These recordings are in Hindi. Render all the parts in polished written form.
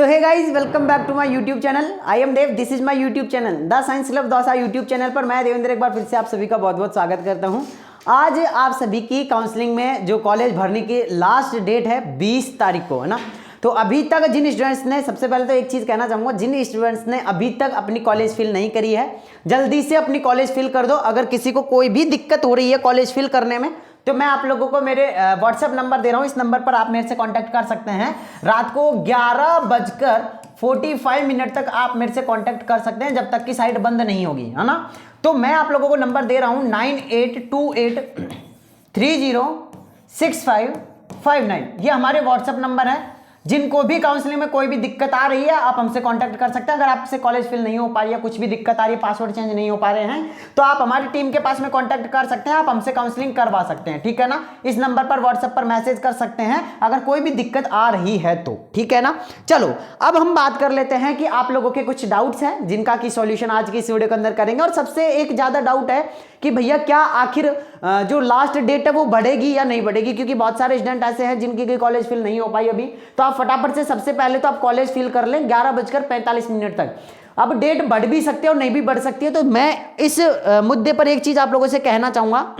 तो hey guys, welcome back to my YouTube channel. I am Dev, this is my YouTube channel the science club Dausa. YouTube channel पर मैं देवेंद्र एक बार फिर से आप सभी का बहुत बहुत स्वागत करता हूं। आज आप सभी की काउंसलिंग में जो कॉलेज भरने की लास्ट डेट है 20 तारीख को, है ना। तो अभी तक जिन स्टूडेंट्स ने, सबसे पहले तो एक चीज़ कहना चाहूँगा, जिन स्टूडेंट्स ने अभी तक अपनी कॉलेज फिल नहीं करी है, जल्दी से अपनी कॉलेज फिल कर दो। अगर किसी को कोई भी दिक्कत हो रही है कॉलेज फिल करने में, तो मैं आप लोगों को मेरे व्हाट्सएप नंबर दे रहा हूँ। इस नंबर पर आप मेरे से कांटेक्ट कर सकते हैं। रात को 11:45 तक आप मेरे से कांटेक्ट कर सकते हैं, जब तक कि साइट बंद नहीं होगी, है ना। तो मैं आप लोगों को नंबर दे रहा हूँ 9828306559। ये हमारे व्हाट्सएप नंबर है। जिनको भी काउंसलिंग में कोई भी दिक्कत आ रही है, आप हमसे कांटेक्ट कर सकते हैं। अगर आपसे कॉलेज फिल नहीं हो पा रही है, कुछ भी दिक्कत आ रही है, पासवर्ड चेंज नहीं हो पा रहे हैं, तो आप हमारी टीम के पास में कांटेक्ट कर सकते हैं। आप हमसे काउंसलिंग करवा सकते हैं, ठीक है ना। इस नंबर पर व्हाट्सएप पर मैसेज कर सकते हैं अगर कोई भी दिक्कत आ रही है तो, ठीक है ना। चलो अब हम बात कर लेते हैं कि आप लोगों के कुछ डाउट्स हैं जिनका की सॉल्यूशन आज की इस वीडियो के अंदर करेंगे। और सबसे एक ज्यादा डाउट है कि भैया क्या आखिर जो लास्ट डेट है वो बढ़ेगी या नहीं बढ़ेगी, क्योंकि बहुत सारे स्टूडेंट ऐसे हैं जिनकी कॉलेज फिल नहीं हो पाई अभी। तो आप फटाफट से सबसे पहले तो आप कॉलेज फिल कर लें 11:45 तक। अब डेट बढ़ भी सकती है और नहीं भी बढ़ सकती है। तो मैं इस मुद्दे पर एक चीज आप लोगों से कहना चाहूंगा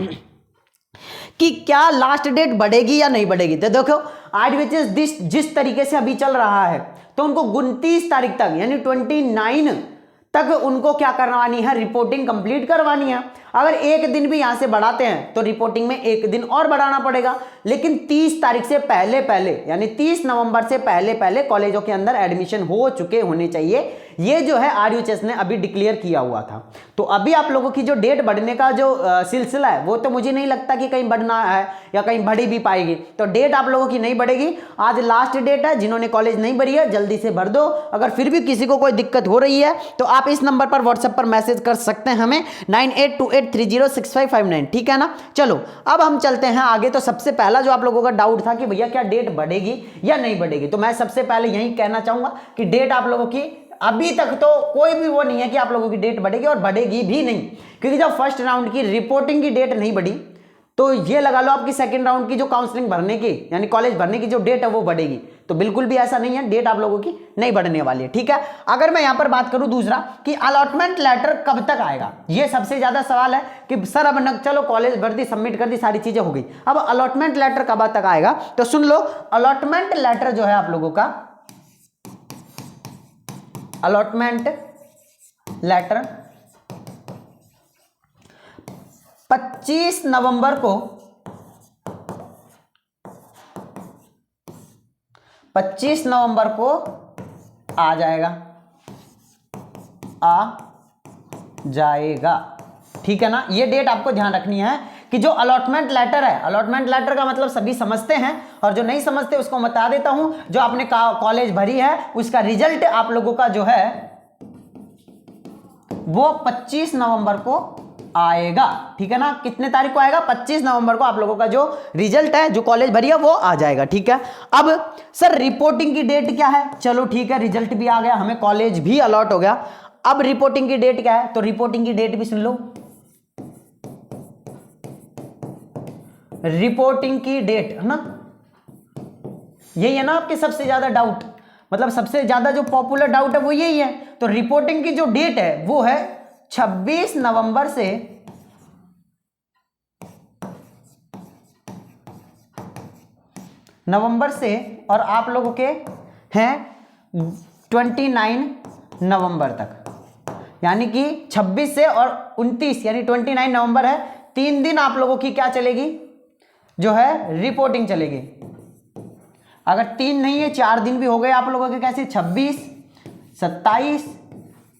कि क्या लास्ट डेट बढ़ेगी या नहीं बढ़ेगी। तो देखो आज जिस तरीके से अभी चल रहा है, तो उनको 29 तारीख तक यानी 29 तक उनको क्या करवानी है, रिपोर्टिंग कंप्लीट करवानी है। अगर एक दिन भी यहां से बढ़ाते हैं तो रिपोर्टिंग में एक दिन और बढ़ाना पड़ेगा। लेकिन 30 तारीख से पहले पहले यानी 30 नवंबर से पहले पहले कॉलेजों के अंदर एडमिशन हो चुके होने चाहिए। ये जो है आरयूएचएस ने अभी डिक्लेयर किया हुआ था। तो अभी आप लोगों की जो डेट बढ़ने का जो सिलसिला है, वो तो मुझे नहीं लगता कि कहीं बढ़ना है या कहीं बढ़ी भी पाएगी। तो डेट आप लोगों की नहीं बढ़ेगी। आज लास्ट डेट है। जिन्होंने कॉलेज नहीं भरी है जल्दी से भर दो। अगर फिर भी किसी को कोई दिक्कत हो रही है तो आप इस नंबर पर व्हाट्सएप पर मैसेज कर सकते हैं हमें 9828306559, ठीक है ना। चलो अब हम चलते हैं आगे। तो सबसे पहला जो आप लोगों का डाउट था कि भैया क्या डेट बढ़ेगी या नहीं बढ़ेगी, तो मैं सबसे पहले यही कहना चाहूंगा कि डेट आप लोगों की अभी तक तो कोई भी वो नहीं है कि आप लोगों की डेट बढ़ेगी, और बढ़ेगी भी नहीं। क्योंकि जब फर्स्ट राउंड की रिपोर्टिंग की डेट नहीं बढ़ी, तो ये लगा लो आपकी सेकंड राउंड की जो काउंसलिंग भरने की यानी कॉलेज भरने की जो डेट है वो बढ़ेगी। तो बिल्कुल भी ऐसा नहीं है, डेट आप लोगों की नहीं बढ़ने वाली है, ठीक है। अगर मैं यहां पर बात करूं दूसरा कि अलॉटमेंट लेटर कब तक आएगा, ये सबसे ज्यादा सवाल है कि सर अब चलो कॉलेज भर दी, सबमिट कर दी, सारी चीजें हो गई, अब अलॉटमेंट लेटर कब तक आएगा। तो सुन लो, अलॉटमेंट लेटर जो है आप लोगों का, अलॉटमेंट लेटर 25 नवंबर को 25 नवंबर को आ जाएगा, ठीक है ना। ये डेट आपको ध्यान रखनी है कि जो अलॉटमेंट लेटर है, अलॉटमेंट लेटर का मतलब सभी समझते हैं, और जो नहीं समझते उसको बता देता हूं। जो आपने कॉलेज भरी है उसका रिजल्ट आप लोगों का जो है वो 25 नवंबर को आएगा, ठीक है ना। कितने तारीख को आएगा? 25 नवंबर को आप लोगों का जो रिजल्ट है, जो कॉलेज भरी है, वो आ जाएगा, ठीक है। अब सर रिपोर्टिंग की डेट क्या है? चलो ठीक है, रिजल्ट भी आ गया, हमें कॉलेज भी अलॉट हो गया। अब रिपोर्टिंग की डेट क्या है? तो रिपोर्टिंग की डेट भी सुन लो। रिपोर्टिंग की डेट है ना, यही है ना आपके सबसे ज्यादा डाउट, मतलब सबसे ज्यादा जो पॉपुलर डाउट है वो यही है। तो रिपोर्टिंग की जो डेट है वो है 26 नवंबर से और आप लोगों के हैं 29 नवंबर तक, यानी कि 26 से और 29 यानी 29 नवंबर है। 3 दिन आप लोगों की क्या चलेगी, जो है रिपोर्टिंग चलेगी। अगर 3 नहीं है, 4 दिन भी हो गए आप लोगों के, कैसे 26, 27,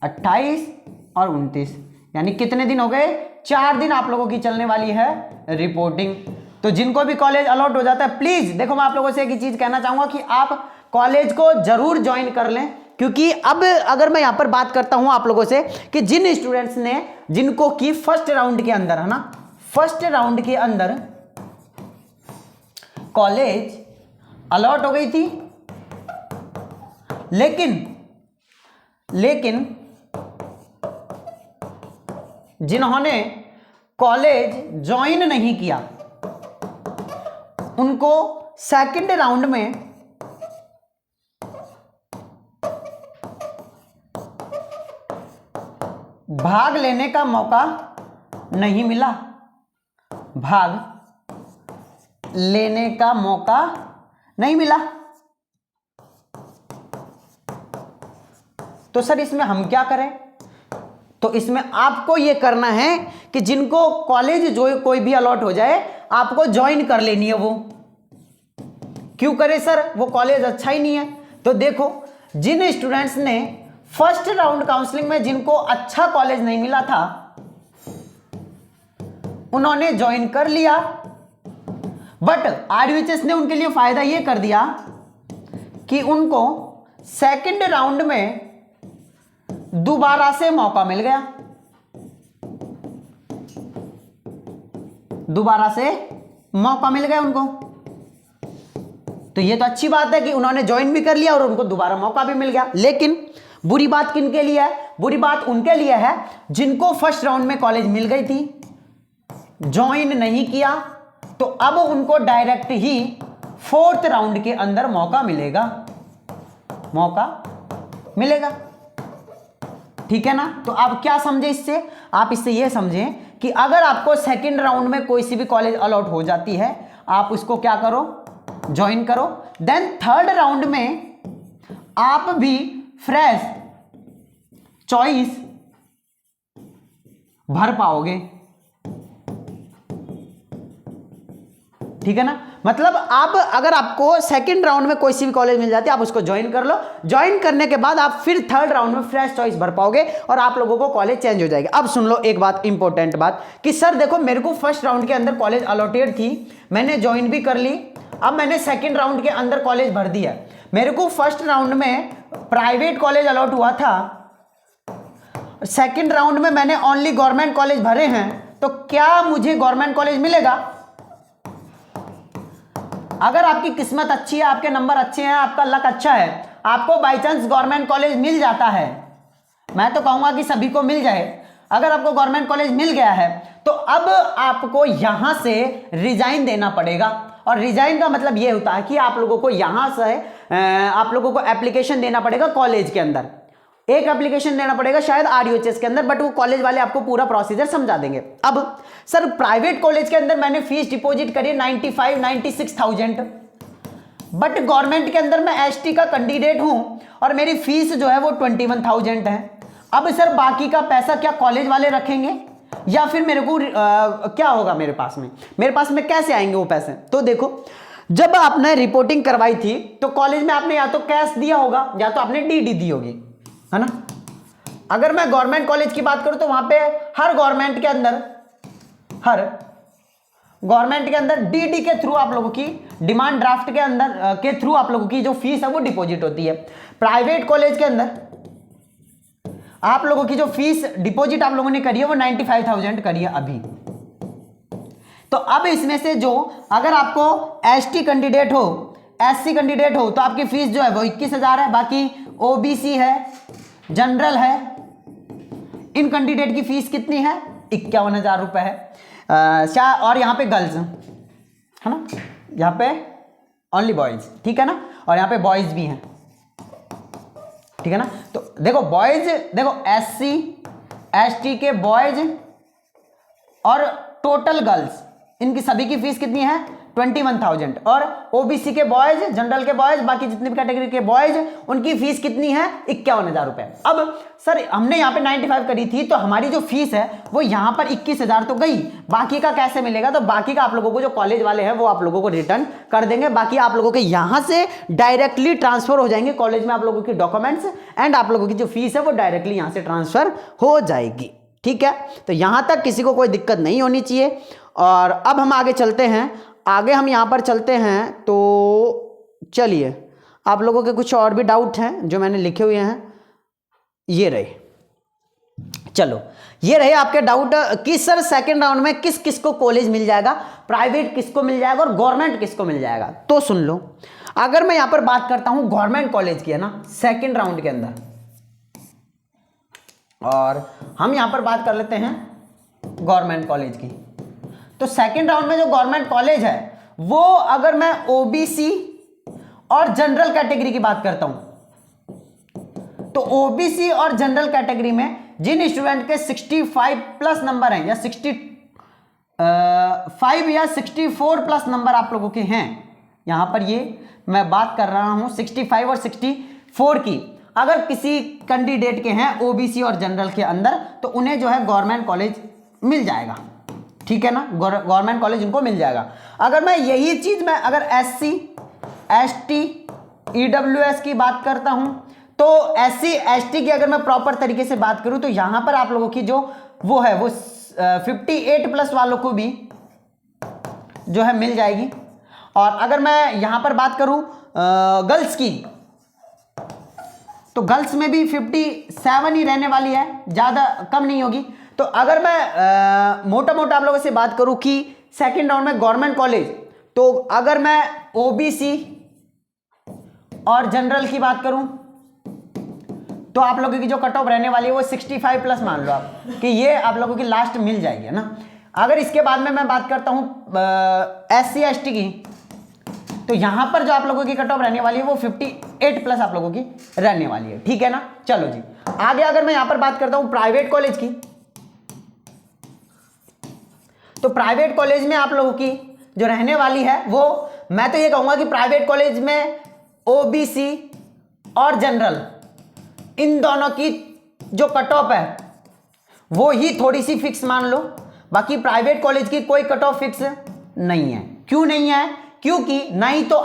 28 और 29, यानी कितने दिन हो गए? 4 दिन आप लोगों की चलने वाली है रिपोर्टिंग। तो जिनको भी कॉलेज अलॉट हो जाता है, प्लीज देखो मैं आप लोगों से एक ही चीज कहना चाहूंगा कि आप कॉलेज को जरूर ज्वाइन कर लें। क्योंकि अब अगर मैं यहां पर बात करता हूं आप लोगों से कि जिन स्टूडेंट्स ने, जिनको की फर्स्ट राउंड के अंदर, है ना, फर्स्ट राउंड के अंदर कॉलेज अलॉट हो गई थी, लेकिन जिन्होंने कॉलेज ज्वाइन नहीं किया, उनको सेकंड राउंड में भाग लेने का मौका नहीं मिला, भाग लेने का मौका नहीं मिला। तो सर इसमें हम क्या करें? तो इसमें आपको यह करना है कि जिनको कॉलेज जो कोई भी अलॉट हो जाए आपको ज्वाइन कर लेनी है। वो क्यों करे सर? वो कॉलेज अच्छा ही नहीं है। तो देखो, जिन स्टूडेंट्स ने फर्स्ट राउंड काउंसलिंग में जिनको अच्छा कॉलेज नहीं मिला था उन्होंने ज्वाइन कर लिया, बट आरयूएचएस ने उनके लिए फायदा यह कर दिया कि उनको सेकंड राउंड में दोबारा से मौका मिल गया, दोबारा से मौका मिल गया उनको। तो ये तो अच्छी बात है कि उन्होंने ज्वाइन भी कर लिया और उनको दोबारा मौका भी मिल गया। लेकिन बुरी बात किनके लिए है? बुरी बात उनके लिए है जिनको फर्स्ट राउंड में कॉलेज मिल गई थी, ज्वाइन नहीं किया, तो अब उनको डायरेक्ट ही फोर्थ राउंड के अंदर मौका मिलेगा, मौका मिलेगा। ठीक है ना? तो आप क्या समझे इससे? आप इससे यह समझें कि अगर आपको सेकंड राउंड में कोई सी भी कॉलेज अलॉट हो जाती है, आप उसको क्या करो? ज्वाइन करो। देन थर्ड राउंड में आप भी फ्रेश चॉइस भर पाओगे। ठीक है ना? मतलब आप अगर आपको सेकंड राउंड में कोई सी भी कॉलेज मिल जाती है आप उसको ज्वाइन कर लो। ज्वाइन करने के बाद आप फिर थर्ड राउंड में फ्रेश चॉइस भर पाओगे और आप लोगों को कॉलेज चेंज हो जाएगा। अब सुन लो एक बात, इंपॉर्टेंट बात, कि सर देखो मेरे को फर्स्ट राउंड के अंदर कॉलेज अलॉटेड थी, मैंने ज्वाइन भी कर ली, अब मैंने सेकंड राउंड के अंदर कॉलेज भर दिया। मेरे को फर्स्ट राउंड में प्राइवेट कॉलेज अलॉट हुआ था, सेकंड राउंड में मैंने ओनली गवर्नमेंट कॉलेज भरे हैं, तो क्या मुझे गवर्नमेंट कॉलेज मिलेगा? अगर आपकी किस्मत अच्छी है, आपके नंबर अच्छे हैं, आपका लक अच्छा है, आपको बाई चांस गवर्नमेंट कॉलेज मिल जाता है, मैं तो कहूंगा कि सभी को मिल जाए। अगर आपको गवर्नमेंट कॉलेज मिल गया है तो अब आपको यहां से रिजाइन देना पड़ेगा। और रिजाइन का मतलब यह होता है कि आप लोगों को यहां से आप लोगों को एप्लीकेशन देना पड़ेगा कॉलेज के अंदर। एक एप्लीकेशन देना पड़ेगा शायद आरयूएचएस के अंदर, बट वो कॉलेज वाले आपको पूरा प्रोसीजर समझा देंगे। अब सर प्राइवेट कॉलेज के अंदर मैंने फीस डिपॉजिट करी 96,000, बट गवर्नमेंट के अंदर मैं एसटी का कैंडिडेट हूं और मेरी फीस जो है वो 21,000 है। अब सर बाकी का पैसा क्या कॉलेज वाले रखेंगे या फिर मेरे को क्या होगा? मेरे पास में कैसे आएंगे वो पैसे? तो देखो, जब आपने रिपोर्टिंग करवाई थी तो कॉलेज में आपने या तो कैश दिया होगा या तो आपने डीडी दी होगी, है ना? अगर मैं गवर्नमेंट कॉलेज की बात करूं तो वहां पे हर गवर्नमेंट के अंदर डीडी के थ्रू आप लोगों की डिमांड ड्राफ्ट के अंदर के थ्रू आप लोगों की जो फीस है वो डिपॉजिट होती है। प्राइवेट कॉलेज के अंदर आप लोगों की जो फीस डिपॉजिट आप लोगों ने करी है वो 95,000 करी है अभी। तो अब इसमें से जो अगर आपको एसटी कैंडिडेट हो, एससी कैंडिडेट हो, तो आपकी फीस जो है वो 21,000 है, बाकी ओबीसी है, जनरल है, इन कैंडिडेट की फीस कितनी है? 51,000 रुपए है। और यहाँ पे गर्ल्स है ना, यहाँ पे ओनली बॉयज, ठीक है ना, और यहाँ पे बॉयज भी हैं, ठीक है ना। तो देखो बॉयज, देखो एससी एसटी के बॉयज और टोटल गर्ल्स, इनकी सभी की फीस कितनी है? 21,000। और ओबीसी के बॉयज, जनरल के बॉयज, बाकी जितनी भी कैटेगरी के बॉयज, उनकी फीस कितनी है? 51,000 रुपए। अब सर हमने यहाँ पे 95 करी थी तो हमारी जो फीस है वो यहाँ पर 21,000 तो गई, बाकी का कैसे मिलेगा? तो बाकी का आप लोगों को जो कॉलेज वाले हैं वो आप लोगों को रिटर्न कर देंगे, बाकी आप लोगों के यहाँ से डायरेक्टली ट्रांसफर हो जाएंगे कॉलेज में, आप लोगों की डॉक्यूमेंट्स एंड आप लोगों की जो फीस है वो डायरेक्टली यहाँ से ट्रांसफर हो जाएगी, ठीक है। तो यहाँ तक किसी को कोई दिक्कत नहीं होनी चाहिए। और अब हम आगे चलते हैं, आगे हम यहाँ पर चलते हैं। तो चलिए, आप लोगों के कुछ और भी डाउट हैं जो मैंने लिखे हुए हैं, ये रहे, चलो ये रहे आपके डाउट कि सर सेकंड राउंड में किस किस को कॉलेज मिल जाएगा, प्राइवेट किसको मिल जाएगा और गवर्नमेंट किसको मिल जाएगा। तो सुन लो, अगर मैं यहाँ पर बात करता हूँ गवर्नमेंट कॉलेज की, है ना, सेकंड राउंड के अंदर, और हम यहाँ पर बात कर लेते हैं गवर्नमेंट कॉलेज की। तो सेकंड राउंड में जो गवर्नमेंट कॉलेज है वो, अगर मैं ओबीसी और जनरल कैटेगरी की बात करता हूं, तो ओबीसी और जनरल कैटेगरी में जिन स्टूडेंट के 65 प्लस नंबर हैं या 65 या 64 प्लस नंबर आप लोगों के हैं, यहां पर ये मैं बात कर रहा हूं 65 और 64 की, अगर किसी कैंडिडेट के हैं ओबीसी और जनरल के अंदर, तो उन्हें जो है गवर्नमेंट कॉलेज मिल जाएगा, ठीक है ना, गवर्नमेंट कॉलेज उनको मिल जाएगा। अगर मैं यही चीज मैं अगर SC ST EWS की बात करता हूं, तो SC ST की अगर मैं प्रॉपर तरीके से बात करूं तो यहां पर आप लोगों की जो वो है वो 58 प्लस वालों को भी जो है मिल जाएगी। और अगर मैं यहां पर बात करूं गर्ल्स की, तो गर्ल्स में भी 57 ही रहने वाली है, ज़्यादा कम नहीं होगी। तो अगर मैं मोटा मोटा आप लोगों से बात करूं कि सेकंड राउंड में गवर्नमेंट कॉलेज, तो अगर मैं ओबीसी और जनरल की बात करूं तो आप लोगों की जो कट ऑफ रहने वाली है वो 65 प्लस मान लो आप कि ये आप लोगों की लास्ट मिल जाएगी, है ना। अगर इसके बाद में मैं बात करता हूं SC ST की, तो यहां पर जो आप लोगों की कट ऑफ रहने वाली है वो 58 प्लस आप लोगों की रहने वाली है, ठीक है ना। चलो जी आगे अगर मैं यहां पर बात करता हूं प्राइवेट कॉलेज की, तो प्राइवेट कॉलेज में आप लोगों की जो रहने वाली है वो, मैं तो ये कहूंगा कि प्राइवेट कॉलेज में ओबीसी और जनरल इन दोनों की जो कट ऑफ है वो ही थोड़ी सी फिक्स मान लो, बाकी प्राइवेट कॉलेज की कोई कट ऑफ फिक्स नहीं है। क्यों नहीं है? क्योंकि ना ही तो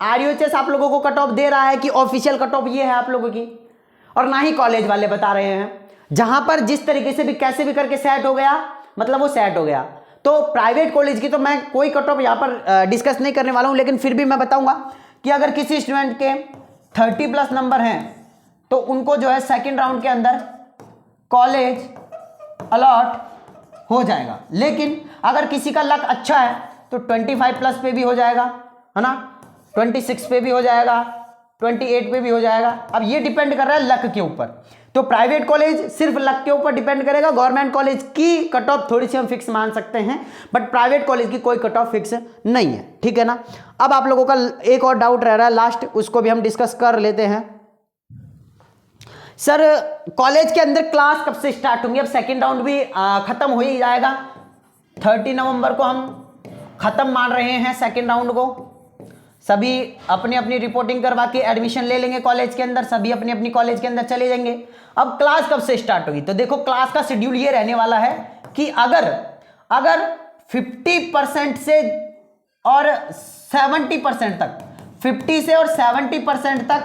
RUHS आप लोगों को कट ऑफ दे रहा है कि ऑफिशियल कट ऑफ ये है आप लोगों की, और ना ही कॉलेज वाले बता रहे हैं। जहां पर जिस तरीके से भी कैसे भी करके सेट हो गया, मतलब वो सेट हो गया। तो प्राइवेट कॉलेज की तो मैं कोई कट ऑफ यहां पर डिस्कस नहीं करने वाला हूं, लेकिन फिर भी मैं बताऊंगा कि अगर किसी स्टूडेंट के 30 प्लस नंबर हैं तो उनको जो है सेकेंड राउंड के अंदर कॉलेज अलॉट हो जाएगा। लेकिन अगर किसी का लक अच्छा है तो 25 प्लस पे भी हो जाएगा, है ना, 26 पे भी हो जाएगा, 28 पे भी हो जाएगा। अब ये डिपेंड कर रहा है लक के ऊपर। तो प्राइवेट कॉलेज सिर्फ लक के ऊपर डिपेंड करेगा, गवर्नमेंट कॉलेज की कट ऑफ थोड़ी सी हम फिक्स मान सकते हैं, बट प्राइवेट कॉलेज की कोई कट ऑफ फिक्स नहीं है, ठीक है ना। अब आप लोगों का एक और डाउट रह रहा है लास्ट, उसको भी हम डिस्कस कर लेते हैं। सर कॉलेज के अंदर क्लास कब से स्टार्ट होंगी? अब सेकेंड राउंड भी खत्म हो ही जाएगा, 30 नवंबर को हम खत्म मान रहे हैं सेकेंड राउंड को। सभी अपनी अपनी रिपोर्टिंग करवा के एडमिशन ले लेंगे कॉलेज के अंदर, सभी अपनी अपनी कॉलेज के अंदर चले जाएंगे। अब क्लास कब से स्टार्ट होगी? तो देखो क्लास का शेड्यूल ये रहने वाला है कि अगर 50% से और 70% तक, 50 से और 70% तक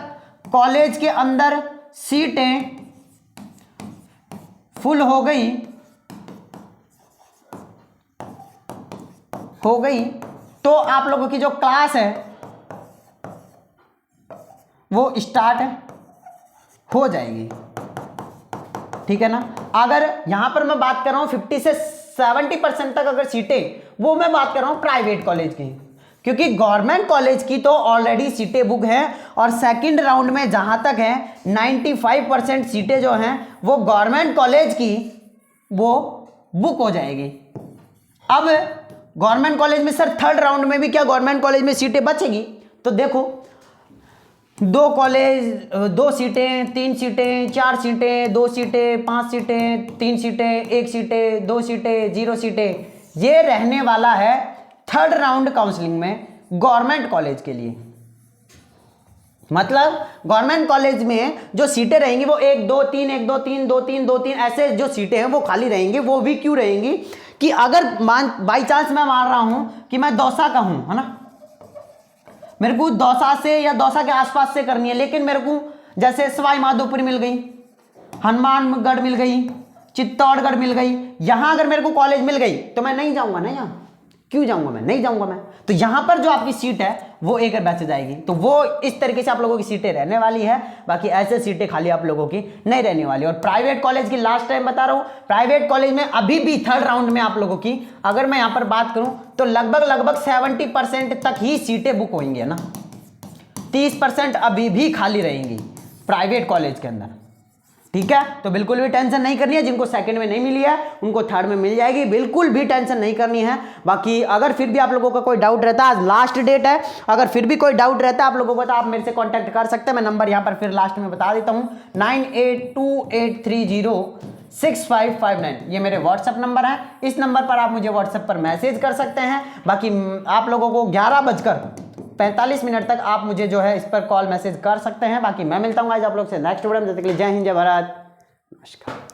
कॉलेज के अंदर सीटें फुल हो गई तो आप लोगों की जो क्लास है वो स्टार्ट हो जाएगी, ठीक है ना। अगर यहां पर मैं बात कर रहा हूं 50 से 70% तक अगर सीटें, वो मैं बात कर रहा हूं प्राइवेट कॉलेज की, क्योंकि गवर्नमेंट कॉलेज की तो ऑलरेडी सीटें बुक हैं, और सेकंड राउंड में जहां तक है 95% सीटें जो हैं वो गवर्नमेंट कॉलेज की वो बुक हो जाएगी। अब गवर्नमेंट कॉलेज में सर थर्ड राउंड में भी क्या गवर्नमेंट कॉलेज में सीटें बचेगी? तो देखो 2 कॉलेज 2 सीटें, 3 सीटें, 4 सीटें, 2 सीटें, 5 सीटें, 3 सीटें, 1 सीटें, 2 सीटें, 0 सीटें, ये रहने वाला है थर्ड राउंड काउंसलिंग में गवर्नमेंट कॉलेज के लिए। मतलब गवर्नमेंट कॉलेज में जो सीटें रहेंगी वो 1 2 3 1 2 3 2 3 2 3 ऐसे जो सीटें हैं वो खाली रहेंगी। वो भी क्यों रहेंगी कि अगर बाई चांस मैं मान रहा हूं कि मैं दौसा का हूं, है ना, मेरे को दौसा से या दौसा के आसपास से करनी है, लेकिन मेरे को जैसे सवाई माधोपुर मिल गई, हनुमानगढ़ मिल गई, चित्तौड़गढ़ मिल गई, यहां अगर मेरे को कॉलेज मिल गई तो मैं नहीं जाऊंगा ना, यहाँ क्यों जाऊंगा मैं? नहीं जाऊंगा मैं। तो यहां पर जो आपकी सीट है वो एक बच जाएगी। तो वो इस तरीके से आप लोगों की सीटें रहने वाली है, बाकी ऐसे सीटें खाली आप लोगों की नहीं रहने वाली। और प्राइवेट कॉलेज की लास्ट टाइम बता रहा हूं, प्राइवेट कॉलेज में अभी भी थर्ड राउंड में आप लोगों की अगर मैं यहां पर बात करूं तो लगभग 70% तक ही सीटें बुक होंगी, है ना, 30% अभी भी खाली रहेंगी प्राइवेट कॉलेज के अंदर। ठीक है, तो बिल्कुल भी टेंशन नहीं करनी है। जिनको सेकंड में नहीं मिली है उनको थर्ड में मिल जाएगी, बिल्कुल भी टेंशन नहीं करनी है। बाकी अगर फिर भी आप लोगों का कोई डाउट रहता है, आज लास्ट डेट है, अगर फिर भी कोई डाउट रहता है आप लोगों को तो आप मेरे से कांटेक्ट कर सकते हैं। मैं नंबर यहाँ पर फिर लास्ट में बता देता हूँ, 9828306559, ये मेरे व्हाट्सएप नंबर है। इस नंबर पर आप मुझे व्हाट्सएप पर मैसेज कर सकते हैं। बाकी आप लोगों को 11:45 तक आप मुझे जो है इस पर कॉल मैसेज कर सकते हैं। बाकी मैं मिलता हूँ आज आप लोग से नेक्स्ट वीडियो में, जब तक के लिए जय हिंद, जय भारत, नमस्कार।